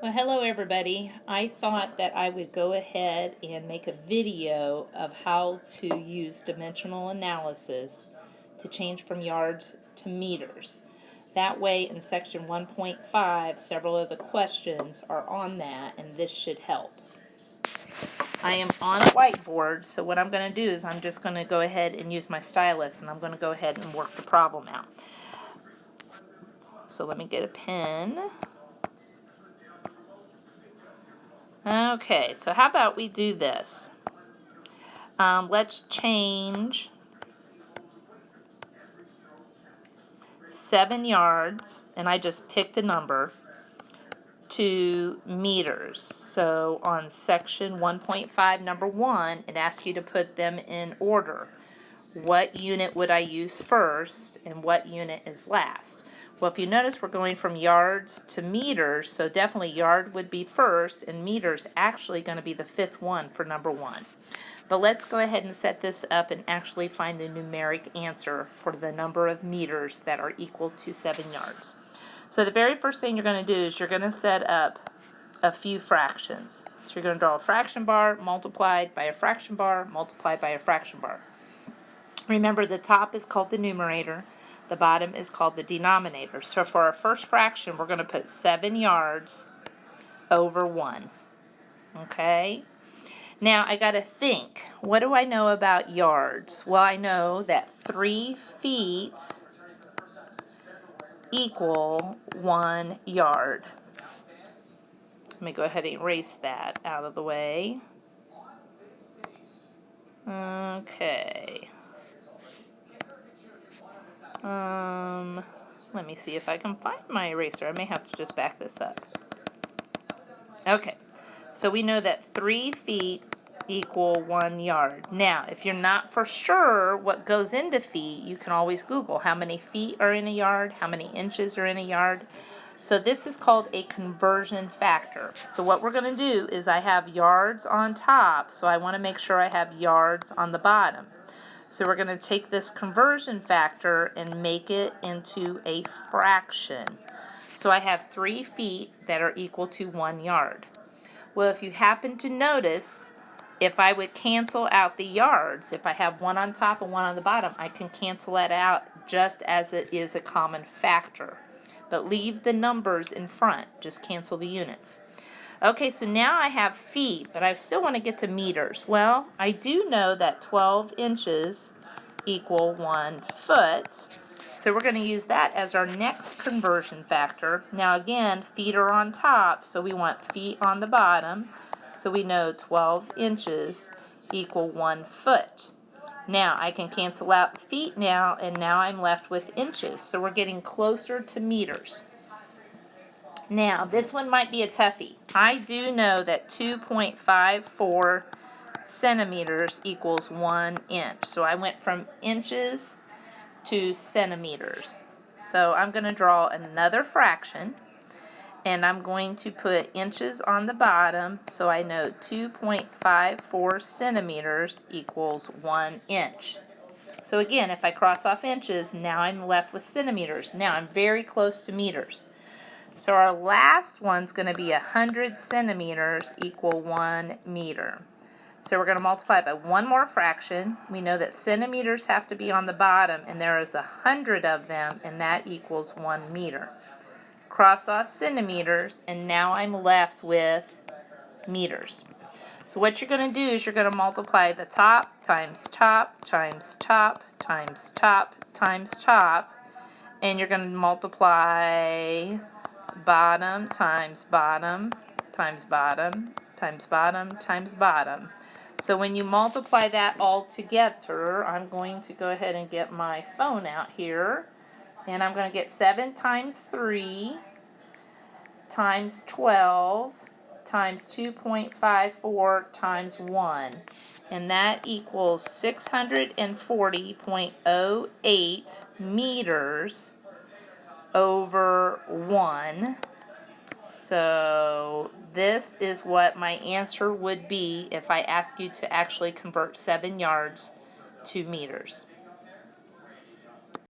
Well, hello everybody. I thought that I would go ahead and make a video of how to use dimensional analysis to change from yards to meters. That way in section 1.5, several of the questions are on that, and this should help. I am on a whiteboard, so what I'm going to do is I'm just going to go ahead and use my stylus, and I'm going to go ahead and work the problem out. So let me get a pen. Okay, so how about we do this? Let's change 7 yards, and I just picked a number, to meters. So on section 1.5, number 1, it asks you to put them in order. What unit would I use first, and what unit is last? Well, if you notice, we're going from yards to meters, so definitely yard would be first, and meters actually going to be the 5th one for number 1. But let's go ahead and set this up and actually find the numeric answer for the number of meters that are equal to 7 yards. So the very first thing you're going to do is you're going to set up a few fractions. So you're going to draw a fraction bar multiplied by a fraction bar multiplied by a fraction bar. Remember, the top is called the numerator, the bottom is called the denominator. So for our first fraction, we're going to put 7 yards over 1. Okay? Now, I got to think, what do I know about yards? Well, I know that 3 feet equal 1 yard. Let me go ahead and erase that out of the way. Okay. Let me see if I can find my eraser. I may have to just back this up. Okay. So we know that 3 feet equal 1 yard. Now, if you're not for sure what goes into feet, you can always Google how many feet are in a yard, how many inches are in a yard. So this is called a conversion factor. So what we're going to do is I have yards on top, so I want to make sure I have yards on the bottom. So we're going to take this conversion factor and make it into a fraction. So I have 3 feet that are equal to 1 yard. Well, if you happen to notice, if I would cancel out the yards, if I have one on top and one on the bottom, I can cancel that out just as it is a common factor. But leave the numbers in front. Just cancel the units. Okay, so now I have feet, but I still want to get to meters. Well, I do know that 12 inches equal 1 foot. So we're going to use that as our next conversion factor. Now again, feet are on top, so we want feet on the bottom. So we know 12 inches equal 1 foot. Now I can cancel out feet now, and now I'm left with inches. So we're getting closer to meters. Now, this one might be a toughie. I do know that 2.54 centimeters equals 1 inch. So I went from inches to centimeters. So I'm going to draw another fraction, and I'm going to put inches on the bottom, so I know 2.54 centimeters equals 1 inch. So again, if I cross off inches, now I'm left with centimeters. Now I'm very close to meters. So our last one's going to be 100 centimeters equal 1 meter. So we're going to multiply by one more fraction. We know that centimeters have to be on the bottom, and there is 100 of them, and that equals 1 meter. Cross off centimeters, and now I'm left with meters. So what you're going to do is you're going to multiply the top times top times top times top times top, and you're going to multiply bottom times bottom times bottom times bottom times bottom. So when you multiply that all together, I'm going to go ahead and get my phone out here, and I'm going to get 7 times 3 times 12 times 2.54 times 1, and that equals 640.08 meters over 1. So this is what my answer would be if I asked you to actually convert 7 yards to meters.